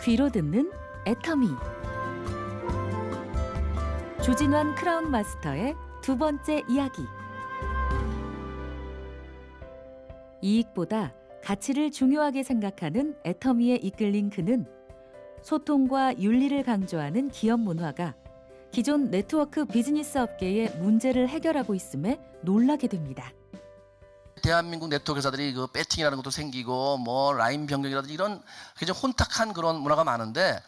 귀로 듣는 애터미. 조진환 크라운 마스터의 두 번째 이야기. 이익보다 가치를 중요하게 생각하는 애터미에 이끌린 그는 소통과 윤리를 강조하는 기업 문화가 기존 네트워크 비즈니스 업계의 문제를 해결하고 있음에 놀라게 됩니다. 대한민국 네트워크 회사들이 그 배팅이라는 것도 생기고 뭐 라인 변경이라든지 이런 굉장히 혼탁한 그런 문화가 많은데,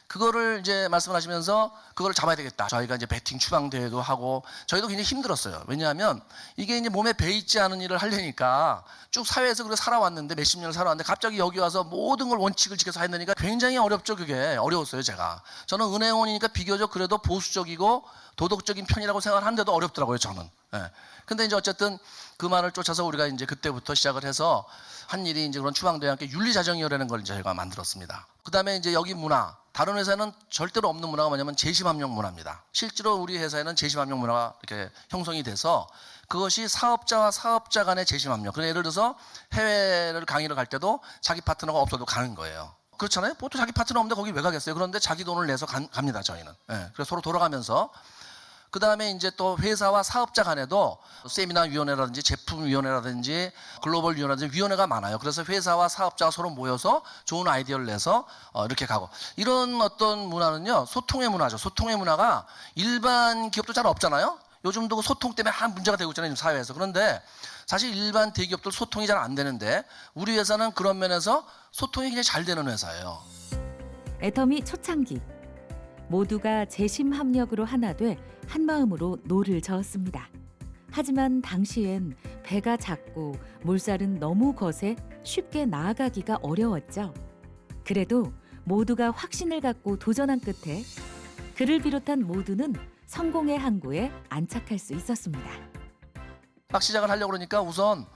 그거를 이제 말씀을 하시면서 그거를 잡아야 되겠다. 저희가 이제 배팅 추방 대회도 하고 저희도 굉장히 힘들었어요. 왜냐하면 이게 이제 몸에 배 있지 않은 일을 하려니까 쭉 사회에서 그래 살아왔는데 몇십 년을 살아왔는데 갑자기 여기 와서 모든 걸 원칙을 지켜서 했으니까 굉장히 어렵죠. 그게 어려웠어요. 제가. 저는 은행원이니까 비교적 그래도 보수적이고 도덕적인 편이라고 생각을 하는데도 어렵더라고요. 저는. 예. 근데 이제 어쨌든 그 말을 쫓아서 우리가 이제 그때부터 시작을 해서 한 일이 이제 그런 추방대회와 함께 윤리자정위원회라는 걸 이제 저희가 만들었습니다. 그 다음에 이제 여기 문화, 다른 회사는 절대로 없는 문화가 뭐냐면 재심합력 문화입니다. 실제로 우리 회사에는 재심합력 문화가 이렇게 형성이 돼서 그것이 사업자와 사업자 간의 재심합력. 그래서 예를 들어서 해외를 강의를 갈 때도 자기 파트너가 없어도 가는 거예요. 그렇잖아요. 보통 자기 파트너 없는데 거기 왜 가겠어요? 그런데 자기 돈을 내서 갑니다. 저희는. 예. 그래서 서로 돌아가면서. 그 다음에 이제 또 회사와 사업자 간에도 세미나 위원회라든지 제품 위원회라든지 글로벌 위원회라든지 위원회가 많아요. 그래서 회사와 사업자가 서로 모여서 좋은 아이디어를 내서 이렇게 가고, 이런 어떤 문화는요, 소통의 문화죠. 소통의 문화가 일반 기업도 잘 없잖아요. 요즘도 그 소통 때문에 한 문제가 되고 있잖아요, 사회에서. 그런데 사실 일반 대기업들 소통이 잘 안 되는데 우리 회사는 그런 면에서 소통이 굉장히 잘 되는 회사예요. 애터미 초창기. 모두가 재심 합력으로 하나 돼 한마음으로 노를 저었습니다. 하지만 당시엔 배가 작고 물살은 너무 거세 쉽게 나아가기가 어려웠죠. 그래도 모두가 확신을 갖고 도전한 끝에 그를 비롯한 모두는 성공의 항구에 안착할 수 있었습니다. 막 시작을 하려고 그러니까 우선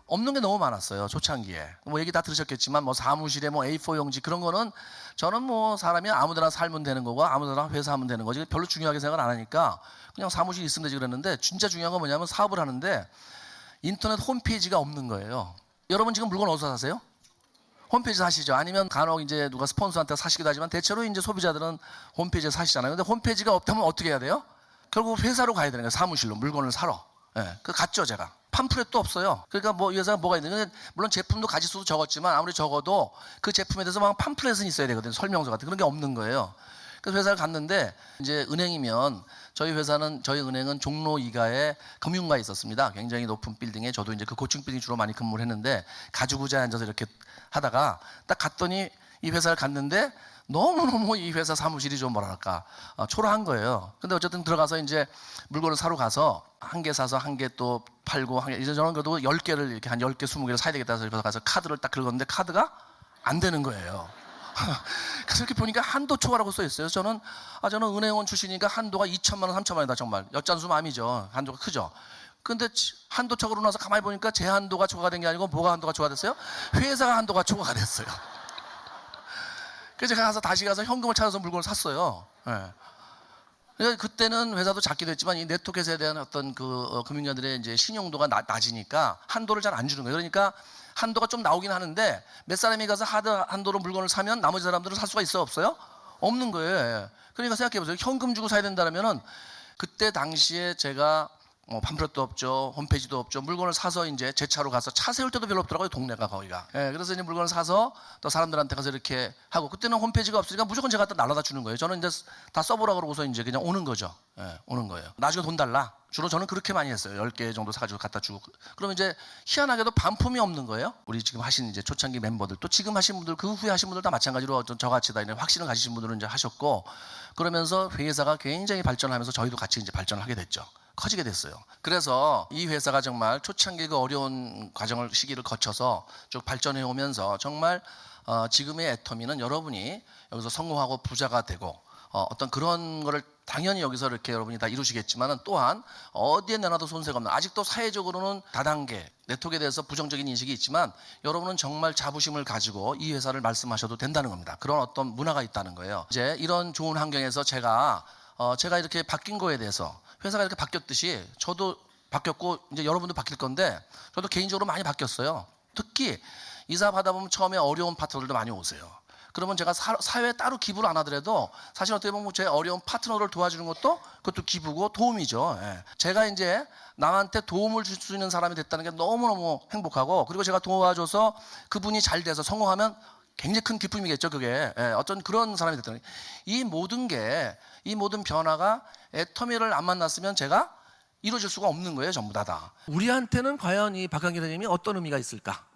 없는 게 너무 많았어요. 초창기에. 뭐 얘기 다 들으셨겠지만 뭐 사무실에 뭐 A4 용지 그런 거는 저는 뭐 사람이 아무데나 살면 되는 거고 아무데나 회사하면 되는 거지 별로 중요하게 생각을 안 하니까 그냥 사무실 있으면 되지 그랬는데, 진짜 중요한 건 뭐냐면 사업을 하는데 인터넷 홈페이지가 없는 거예요. 여러분 지금 물건 어디서 사세요? 홈페이지 사시죠. 아니면 간혹 이제 누가 스폰서한테 사시기도 하지만 대체로 이제 소비자들은 홈페이지에서 사시잖아요. 근데 홈페이지가 없다면 어떻게 해야 돼요? 결국 회사로 가야 되는 거예요. 사무실로 물건을 사러. 예, 그 갔죠 제가. 팜플렛도 없어요. 그러니까 뭐 이 회사가 뭐가 있는, 물론 제품도 가지수도 적었지만 아무리 적어도 그 제품에 대해서 막 팜플렛은 있어야 되거든요. 설명서 같은 그런 게 없는 거예요. 그래서 회사를 갔는데 이제 은행이면 저희 은행은 종로 2가에 금융가에 있었습니다. 굉장히 높은 빌딩에 저도 이제 그 고층 빌딩 주로 많이 근무를 했는데 가지고 자에 앉아서 이렇게 하다가 딱 갔더니 이 회사를 갔는데 너무너무 이 회사 사무실이 좀 뭐랄까 초라한 거예요. 근데 어쨌든 들어가서 이제 물건을 사러 가서 한 개 사서 한 개 또 팔고 한 개, 이제 저는 그래도 10개를 이렇게 한 10개 20개를 사야 되겠다 해서 가서 카드를 딱 긁었는데 카드가 안 되는 거예요. 그래서 이렇게 보니까 한도 초과라고 써 있어요. 저는 은행원 출신이니까 한도가 2천만 원, 3천만 원이다 정말. 엿잔수 맘이죠. 한도가 크죠. 근데 한도 초과로 나서 가만히 보니까 제 한도가 초과가 된 게 아니고 뭐가 한도가 초과됐어요? 회사가 한도가 초과가 됐어요. 그래서 제가 다시 가서 현금을 찾아서 물건을 샀어요. 네. 그러니까 그때는 회사도 작기도 했지만 이 네트워크 회사에 대한 어떤 금융자들의 이제 신용도가 낮으니까 한도를 잘 안 주는 거예요. 그러니까 한도가 좀 나오긴 하는데 몇 사람이 가서 한도로 물건을 사면 나머지 사람들은 살 수가 있어요? 없어요? 없는 거예요. 그러니까 생각해보세요. 현금 주고 사야 된다면은 그때 당시에 제가 팜플렛도 없죠, 홈페이지도 없죠. 물건을 사서 이제 제 차로 가서 차 세울 때도 별로 없더라고요, 동네가 거기가. 예, 그래서 이제 물건을 사서 또 사람들한테 가서 이렇게 하고, 그때는 홈페이지가 없으니까 무조건 제가 갖다 날라다 주는 거예요. 저는 이제 다 써보라 그러고서 이제 그냥 오는 거죠. 예, 오는 거예요. 나중에 돈 달라. 주로 저는 그렇게 많이 했어요. 10개 정도 사가지고 갖다 주고. 그러면 이제 희한하게도 반품이 없는 거예요. 우리 지금 하신 이제 초창기 멤버들, 또 지금 하신 분들, 그 후에 하신 분들 다 마찬가지로 저같이 다 확신을 가지신 분들은 이제 하셨고, 그러면서 회사가 굉장히 발전하면서 저희도 같이 이제 발전을 하게 됐죠. 커지게 됐어요. 그래서 이 회사가 정말 초창기 그 어려운 시기를 거쳐서 쭉 발전해 오면서 정말 지금의 애터미는 여러분이 여기서 성공하고 부자가 되고 어떤 그런 거를 당연히 여기서 이렇게 여러분이 다 이루시겠지만은 또한 어디에 내놔도 손색가 없는, 아직도 사회적으로는 다단계 네트워크에 대해서 부정적인 인식이 있지만 여러분은 정말 자부심을 가지고 이 회사를 말씀하셔도 된다는 겁니다. 그런 어떤 문화가 있다는 거예요. 이제 이런 좋은 환경에서 제가 이렇게 바뀐 거에 대해서, 회사가 이렇게 바뀌었듯이 저도 바뀌었고 이제 여러분도 바뀔 건데 저도 개인적으로 많이 바뀌었어요. 특히 이사 받아보면 처음에 어려운 파트너들도 많이 오세요. 그러면 제가 사회에 따로 기부를 안 하더라도 사실 어떻게 보면 제 어려운 파트너를 도와주는 것도 그것도 기부고 도움이죠. 예. 제가 이제 남한테 도움을 줄 수 있는 사람이 됐다는 게 너무너무 행복하고, 그리고 제가 도와줘서 그분이 잘 돼서 성공하면 굉장히 큰 기쁨이겠죠. 그게 어떤 그런 사람이 됐다는 게, 이 모든 변화가 애터미를 안 만났으면 제가 이루어질 수가 없는 거예요. 전부 다. 우리한테는 과연 이 박한길 회장님이 어떤 의미가 있을까?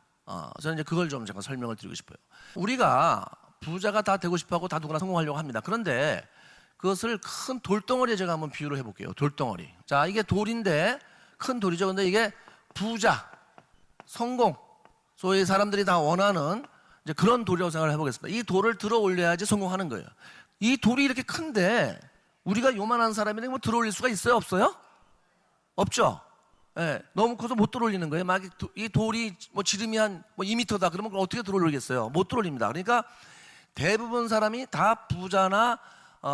저는 이제 그걸 좀 제가 설명을 드리고 싶어요. 우리가 부자가 다 되고 싶어하고 다 누구나 성공하려고 합니다. 그런데 그것을 큰 돌덩어리에 제가 한번 비유를 해볼게요. 돌덩어리. 자, 이게 돌인데 큰 돌이죠. 근데 이게 부자, 성공, 소위 사람들이 다 원하는 이제 그런 돌이라고 생각을 해보겠습니다. 이 돌을 들어 올려야지 성공하는 거예요. 이 돌이 이렇게 큰데 우리가 요만한 사람이 뭐 들어 올릴 수가 있어요? 없어요? 없죠. 예, 너무 커서 못 들어올리는 거예요. 막 이 돌이 뭐 지름이 한 2m다. 그러면 그걸 어떻게 들어올리겠어요? 못 들어올립니다. 그러니까 대부분 사람이 다 부자나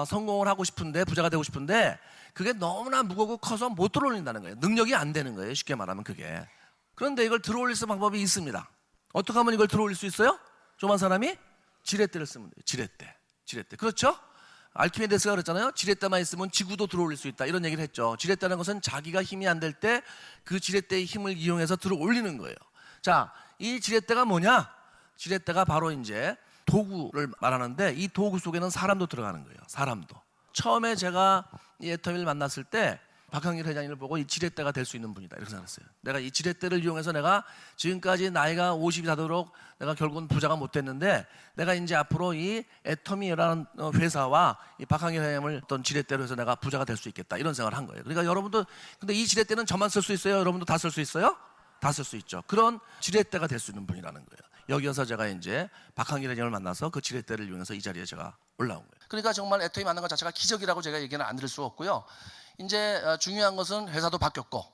성공을 하고 싶은데, 부자가 되고 싶은데 그게 너무나 무겁고 커서 못 들어올린다는 거예요. 능력이 안 되는 거예요. 쉽게 말하면 그게. 그런데 이걸 들어올릴 수 방법이 있습니다. 어떻게 하면 이걸 들어올릴 수 있어요? 조만 사람이 지렛대를 쓰면 돼요. 지렛대. 그렇죠? 알키메데스가 그랬잖아요. 지렛대만 있으면 지구도 들어올릴 수 있다. 이런 얘기를 했죠. 지렛대라는 것은 자기가 힘이 안 될 때 그 지렛대의 힘을 이용해서 들어 올리는 거예요. 자, 이 지렛대가 뭐냐? 지렛대가 바로 이제 도구를 말하는데, 이 도구 속에는 사람도 들어가는 거예요. 사람도. 처음에 제가 이 애터미를 만났을 때 박한길 회장님을 보고 이 지렛대가 될 수 있는 분이다 이렇게 생각했어요. 내가 이 지렛대를 이용해서 내가 지금까지 나이가 50이 다도록 내가 결국은 부자가 못 됐는데, 내가 이제 앞으로 이 애터미라는 회사와 이 박한길 회장님을 어떤 지렛대로 해서 내가 부자가 될 수 있겠다 이런 생각을 한 거예요. 그러니까 여러분도, 근데 이 지렛대는 저만 쓸 수 있어요? 여러분도 다 쓸 수 있어요? 다 쓸 수 있죠. 그런 지렛대가 될 수 있는 분이라는 거예요. 여기 와서 제가 이제 박한길 회장을 만나서 그 지렛대를 이용해서 이 자리에 제가 올라온 거예요. 그러니까 정말 애터미 만난 것 자체가 기적이라고 제가 얘기는 안 드릴 수 없고요. 이제 중요한 것은 회사도 바뀌었고,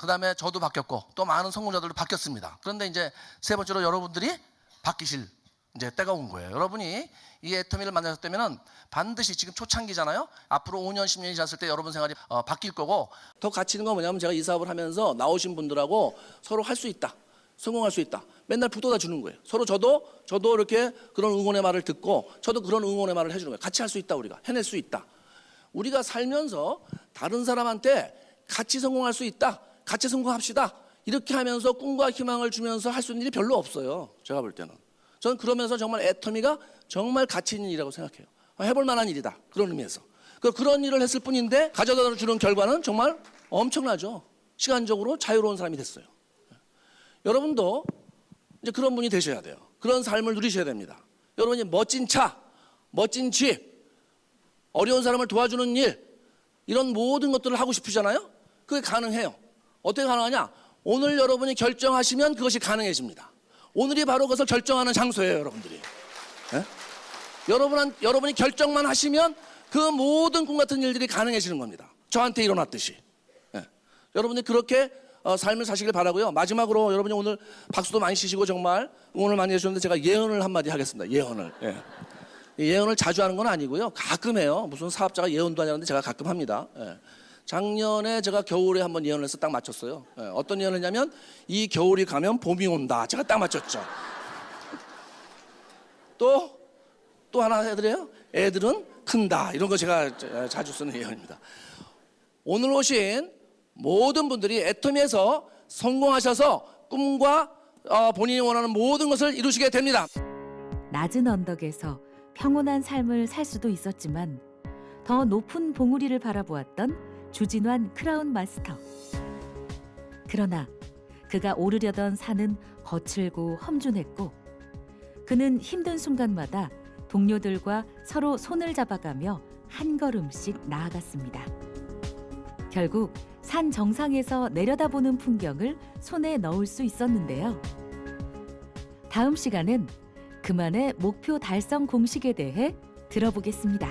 그다음에 저도 바뀌었고, 또 많은 성공자들도 바뀌었습니다. 그런데 이제 세 번째로 여러분들이 바뀌실 이제 때가 온 거예요. 여러분이 이 애터미를 만나셨다면은 반드시, 지금 초창기잖아요. 앞으로 5년, 10년이 지났을 때 여러분 생활이 바뀔 거고, 더 가치 있는 건 뭐냐면 제가 이 사업을 하면서 나오신 분들하고 서로 할 수 있다, 성공할 수 있다, 맨날 북돋아 주는 거예요. 서로 저도 이렇게 그런 응원의 말을 듣고 저도 그런 응원의 말을 해주는 거예요. 같이 할 수 있다, 우리가 해낼 수 있다. 우리가 살면서 다른 사람한테 같이 성공할 수 있다, 같이 성공합시다, 이렇게 하면서 꿈과 희망을 주면서 할 수 있는 일이 별로 없어요. 제가 볼 때는. 저는 그러면서 정말 애터미가 정말 가치 있는 일이라고 생각해요. 해볼 만한 일이다, 그런 의미에서. 그런 일을 했을 뿐인데 가져다 주는 결과는 정말 엄청나죠. 시간적으로 자유로운 사람이 됐어요. 여러분도 이제 그런 분이 되셔야 돼요. 그런 삶을 누리셔야 됩니다. 여러분이 멋진 차, 멋진 집, 어려운 사람을 도와주는 일, 이런 모든 것들을 하고 싶으잖아요. 그게 가능해요. 어떻게 가능하냐? 오늘 여러분이 결정하시면 그것이 가능해집니다. 오늘이 바로 그것을 결정하는 장소예요, 여러분들이. 네? 여러분이 결정만 하시면 그 모든 꿈 같은 일들이 가능해지는 겁니다. 저한테 일어났듯이. 네. 여러분이 그렇게 삶을 사시길 바라고요. 마지막으로 여러분이 오늘 박수도 많이 치시고 정말 응원을 많이 해주셨는데, 제가 예언을 한마디 하겠습니다. 예언을. 예. 예언을 자주 하는 건 아니고요. 가끔 해요. 무슨 사업자가 예언도 하냐는데 제가 가끔 합니다. 예. 작년에 제가 겨울에 한번 예언을 해서 딱 맞췄어요. 예. 어떤 예언을 했냐면, 이 겨울이 가면 봄이 온다. 제가 딱 맞췄죠. 또 하나 해드려요. 애들은 큰다. 이런 거 제가 자주 쓰는 예언입니다. 오늘 오신 모든 분들이 애터미에서 성공하셔서 꿈과 본인이 원하는 모든 것을 이루시게 됩니다. 낮은 언덕에서 평온한 삶을 살 수도 있었지만 더 높은 봉우리를 바라보았던 주진환 크라운 마스터. 그러나 그가 오르려던 산은 거칠고 험준했고, 그는 힘든 순간마다 동료들과 서로 손을 잡아가며 한 걸음씩 나아갔습니다. 결국 산 정상에서 내려다보는 풍경을 손에 넣을 수 있었는데요. 다음 시간은 그만의 목표 달성 공식에 대해 들어보겠습니다.